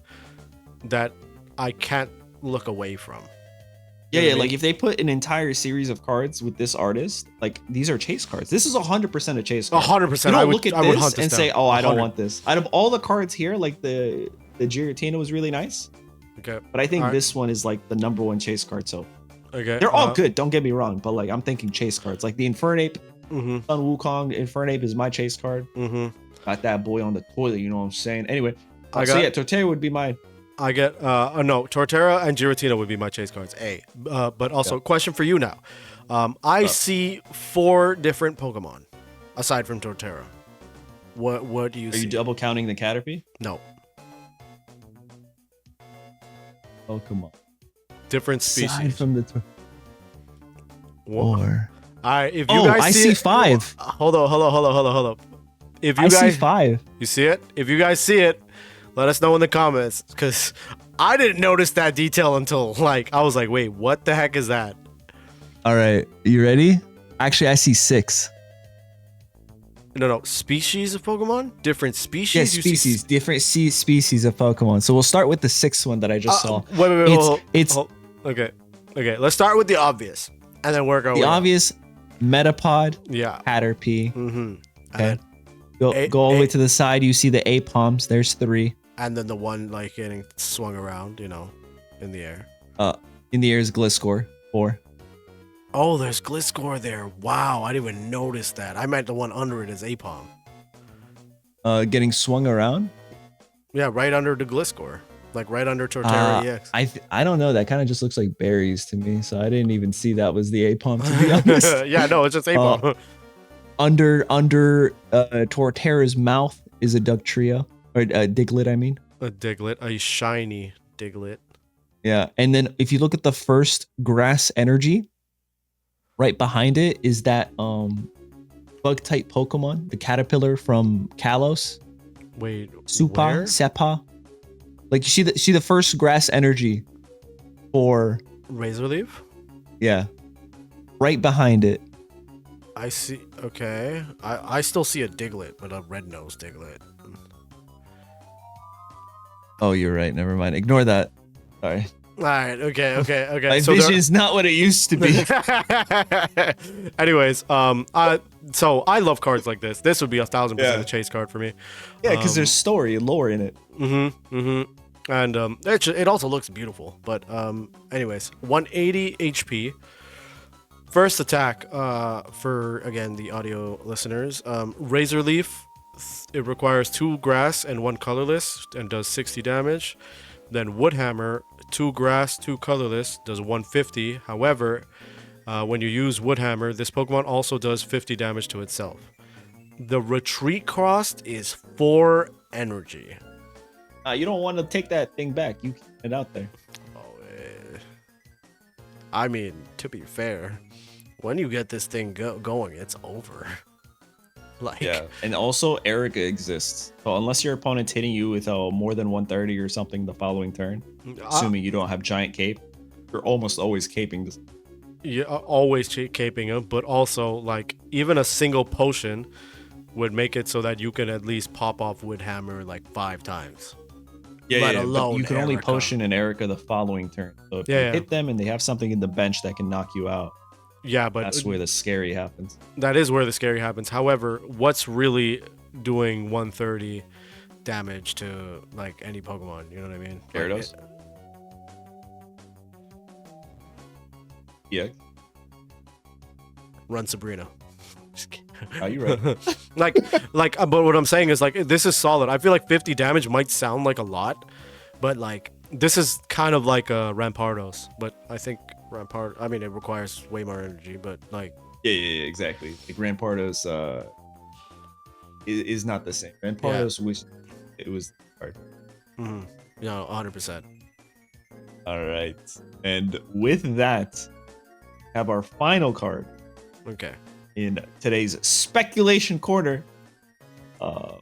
S2: that I can't look away from.
S1: Yeah,
S2: You know what I
S1: like
S2: mean?
S1: if they put an entire series of cards with this artist, like these are chase cards. This is 100% a chase card.
S2: 100%.
S1: You don't
S2: I would
S1: look at
S2: I would
S1: this
S2: hunt this
S1: and
S2: down.
S1: say, "Oh, I don't
S2: 100.
S1: want this." Out of all the cards here, like the Giratina was really nice,
S2: Okay.
S1: but I think
S2: Alright.
S1: this one is like the number one chase card. So
S2: Okay.
S1: they're all good. Don't get me wrong, but like I'm thinking chase cards. Like the Infernape,
S2: Mm-hmm.
S1: Sun Wukong Infernape is my chase card.
S2: Mm-hmm.
S1: Got that boy on the toilet. You know what I'm saying? Anyway,
S2: I
S1: so
S2: got-
S1: yeah, Torterra would be mine.
S2: I get no, Torterra and Giratina would be my chase cards. But also question for you now. I see 4 different Pokemon aside from Torterra. What do you
S1: Are
S2: see?
S1: you double counting the Caterpie?
S2: No,
S1: Oh, come on.
S2: different
S1: Aside
S2: species.
S1: from the
S2: Whoa.
S1: four.
S2: All right, if you
S1: Oh,
S2: guys
S1: I
S2: see
S1: see
S2: it-
S1: 5.
S2: Hold on. If you
S1: I
S2: guys
S1: see 5.
S2: you see it, if you guys see it, let us know in the comments because I didn't notice that detail until like I was like, wait, what the heck is that?
S1: All right, you ready? Actually, I see 6.
S2: No, species of Pokemon, different species.
S1: Yeah,
S2: You see-
S1: species, different species of Pokemon. So we'll start with the 6th one that I just saw.
S2: Wait,
S1: It's
S2: okay. Let's start with the obvious, and then work our
S1: the
S2: way up.
S1: obvious Metapod,
S2: Yeah.
S1: Caterpie.
S2: Mm-hmm.
S1: Okay.
S2: A-
S1: Go all the
S2: a-
S1: way to the side. You see the Apoms. There's 3.
S2: And then the one like getting swung around, you know, in the air.
S1: In the air is Gliscor. 4.
S2: Oh, there's Gliscor there. Wow, I didn't even notice that. I meant the one under it is Apom.
S1: Getting swung around.
S2: Yeah, right under the Gliscor. Like right under Torterra EX.
S1: I don't know. That kind of just looks like berries to me. So I didn't even see that was the Apom, to be honest.
S2: Yeah, no, it's just Apom.
S1: Under Torterra's mouth is a Dugtrio. Or Diglett, I mean.
S2: A Diglett, a shiny Diglett.
S1: Yeah. And then if you look at the first grass energy, right behind it is that bug type Pokemon, the caterpillar from Kalos.
S2: Wait,
S1: Supa,
S2: where?
S1: Sepa. Like you see the first grass energy for
S2: Razor Leaf?
S1: yeah, right behind it.
S2: I see. Okay. I still see a Diglett, but a red-nosed Diglett.
S1: Oh, you're right. Never mind. Ignore that. Sorry.
S2: All right. Okay.
S1: My vision is not what it used to be.
S2: Anyways, so I love cards like this. This would be 1,000% a chase card for me.
S1: Yeah, because there's story and lore in it.
S2: And it also looks beautiful. But anyways, 180 HP. First attack, for again the audio listeners, Razor Leaf. It requires 2 grass and 1 colorless and does 60 damage. Then Woodhammer, 2 grass, 2 colorless, does 150. However, when you use Woodhammer, this Pokemon also does 50 damage to itself. The Retreat Cost is 4 energy.
S1: You don't want to take that thing back. You keep it out there.
S2: I mean, to be fair, when you get this thing going, it's over.
S1: And also Erica exists. So unless your opponent's hitting you with more than 130 or something the following turn, assuming you don't have giant cape, you're almost always caping this.
S2: Yeah, always caping him, but also like even a single potion would make it so that you can at least pop off Woodhammer like 5 times. Let alone
S1: you can only
S2: Erica.
S1: potion an Erica the following turn. So if you hit them and they have something in the bench that can knock you out,
S2: but
S1: that's where the scary happens.
S2: That is where the scary happens. However, what's really doing 130 damage to like any Pokemon? You know what I mean?
S1: Gyarados? Yeah.
S2: Run Sabrina.
S1: Oh, you're right.
S2: but what I'm saying is like this is solid. I feel like 50 damage might sound like a lot, but like this is kind of like a Rampardos. But I think it requires way more energy. But like
S1: yeah, exactly. Like Rampardos is not the same. Rampardos wish it was hard.
S2: No, 100%.
S1: All right, and with that, have our final card.
S2: Okay. In
S1: today's speculation corner, and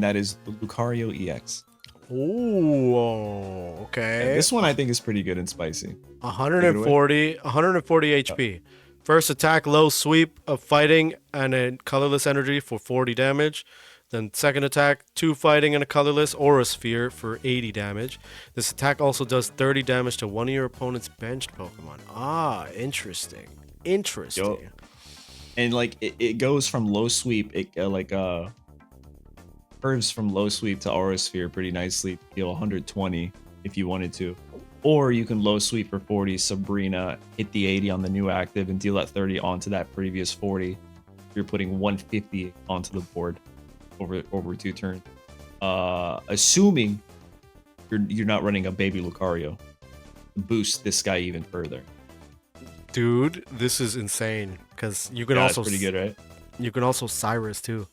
S1: that is the Lucario EX.
S2: Oh, okay.
S1: And this one I think is pretty good and spicy.
S2: 140 HP. First attack, low sweep of fighting and a colorless energy for 40 damage. Then second attack, 2 fighting and a colorless Aura Sphere for 80 damage. This attack also does 30 damage to one of your opponent's benched Pokemon. Ah, interesting. Yo.
S1: And like it goes from low sweep, it curves from low sweep to Aura Sphere pretty nicely, deal 120 if you wanted to, or you can low sweep for 40 Sabrina, hit the 80 on the new active and deal that 30 onto that previous 40. You're putting 150 onto the board over 2 turns, assuming you're not running a baby Lucario to boost this guy even further.
S2: Dude, this is insane because you can also
S1: pretty good, right?
S2: You can also Cyrus too.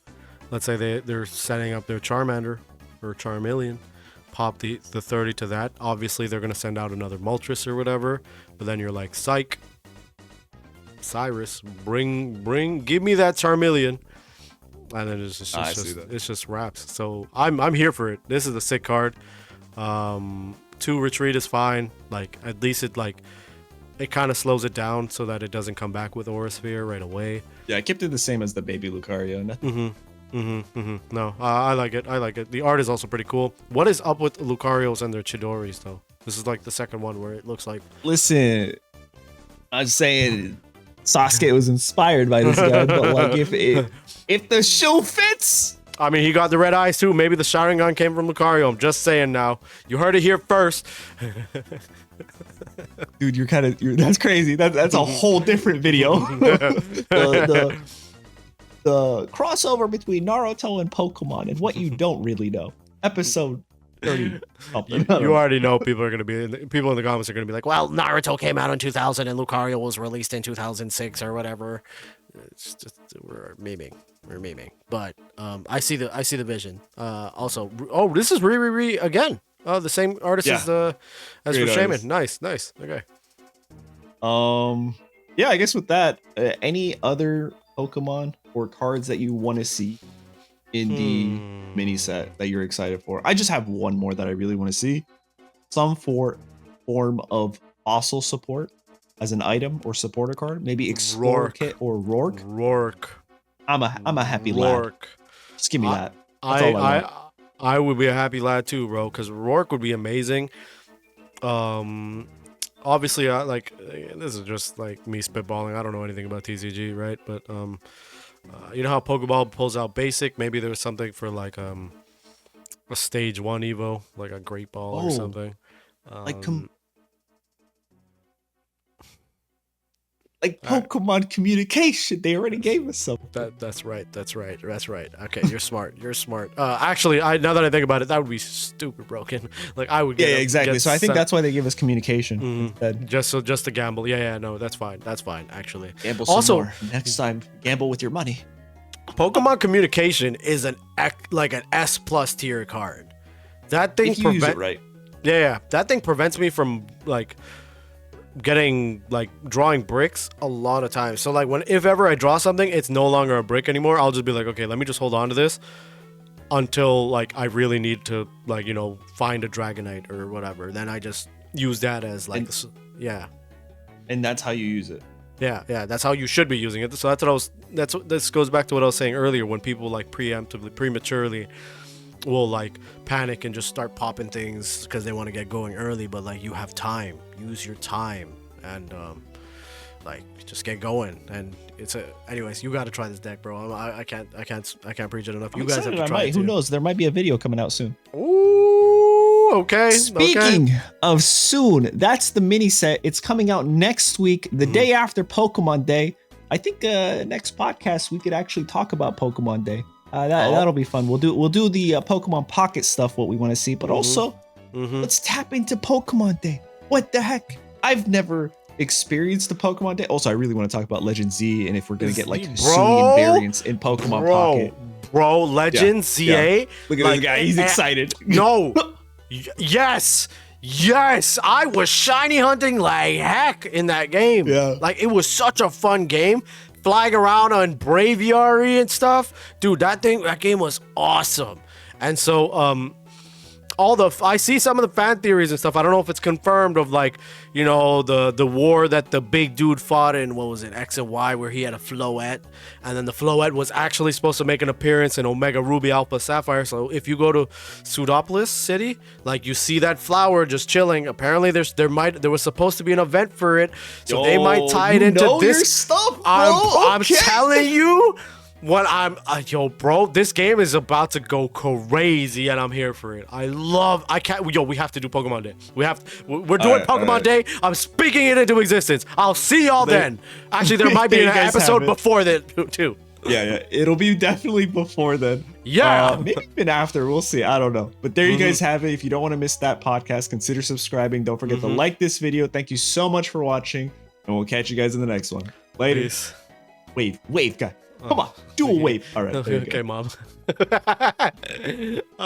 S2: Let's say they're setting up their Charmander or Charmeleon, pop the 30 to that. Obviously, they're gonna send out another Moltres or whatever, but then you're like, psych, Cyrus, give me that Charmeleon, and then it's just wraps. So I'm here for it. This is a sick card. 2 retreat is fine. Like at least it kind of slows it down so that it doesn't come back with Aura Sphere right away.
S1: Yeah, I kept it the same as the baby Lucario.
S2: No, I like it. The art is also pretty cool. What is up with Lucarios and their Chidoris, though? This is like the second one where it looks like...
S1: Listen, I'm saying Sasuke was inspired by this guy, but like if the shoe fits...
S2: I mean, he got the red eyes too. Maybe the Sharingan came from Lucario. I'm just saying now. You heard it here first.
S1: Dude, that's crazy. That's a whole different video. The crossover between Naruto and Pokemon and what you don't really know. Episode 30 something.
S2: You already know people in the comments are gonna be like, well, Naruto came out in 2000 and Lucario was released in 2006 or whatever. It's just we're memeing. But I see the vision. Also, this is re again. The same artist as for Shaman. Nice. Okay.
S1: Yeah, I guess with that, any other Pokemon or cards that you want to see in the mini set that you're excited for? I just have one more that I really want to see. Some for form of fossil support as an item or supporter card. Maybe Explorer
S2: Rourke.
S1: Kit or Rourke.
S2: Rourke.
S1: I'm a happy lad.
S2: Rourke.
S1: Just give me that. That's all I want.
S2: I would be a happy lad too, bro, because Rourke would be amazing. Obviously, like this is just like me spitballing. I don't know anything about TCG, right? But you know how Pokeball pulls out basic? Maybe there's something for like a stage 1 Evo, like a Great Ball or something.
S1: Like Pokemon communication, they already gave us some.
S2: That's right. Okay, you're smart. Actually, now that I think about it, that would be stupid broken. Like I would.
S1: Exactly. So I think that's why they give us communication instead.
S2: Just to gamble. Yeah. No, that's fine. Actually.
S1: Gamble some more. Next time, gamble with your money.
S2: Pokemon communication is an S+ tier card. That thing
S1: if you use it right.
S2: Yeah. That thing prevents me from like getting like drawing bricks a lot of times. So like if ever I draw something, it's no longer a brick anymore. I'll just be like, okay, let me just hold on to this until like I really need to like, you know, find a Dragonite or whatever. Then I just use that as like
S1: and that's how you use it.
S2: Yeah, that's how you should be using it. So this goes back to what I was saying earlier, when people like prematurely will like panic and just start popping things because they want to get going early. But like, you have time, use your time, and like just get going. And anyways, you got to try this deck, bro. I can't preach it enough. You guys have to try it too.
S1: Who knows, there might be a video coming out soon.
S2: Ooh, okay.
S1: Speaking of soon, that's the mini set. It's coming out next week, the day after Pokemon Day. I think next podcast we could actually talk about Pokemon Day. That'll be fun. We'll do the Pokemon Pocket stuff, what we want to see, but also let's tap into Pokemon Day. What the heck? I've never experienced the Pokemon Day. Also, I really want to talk about Legend Z and if we're gonna get like Hisuian variants in Pokemon Pocket.
S2: Bro, Legend ZA.
S1: Yeah. Look at this guy. He's excited.
S2: No. Yes, I was shiny hunting like heck in that game. Yeah. Like, it was such a fun game. Flying around on Braviary and stuff. Dude, that game was awesome. And so, I see some of the fan theories and stuff. I don't know if it's confirmed of like, you know, the war that the big dude fought in, what was it, X and Y, where he had a Floette, and then the Floette was actually supposed to make an appearance in Omega Ruby Alpha Sapphire. So if you go to Pseudopolis City, like you see that flower just chilling. Apparently there was supposed to be an event for it, so they might tie it into this
S1: your stuff, bro.
S2: I'm telling you. Bro, this game is about to go crazy, and I'm here for it. We have to do Pokemon Day. We're doing Pokemon Day. I'm speaking it into existence. I'll see y'all then. Actually, there might be an episode before that too.
S1: Yeah, it'll be definitely before then.
S2: Yeah,
S1: maybe even after. We'll see. I don't know. But there you guys have it. If you don't want to miss that podcast, consider subscribing. Don't forget to like this video. Thank you so much for watching, and we'll catch you guys in the next one. Later.
S2: Peace.
S1: Wave, guy. Come on, do a wave. All right.
S2: Okay, Mom.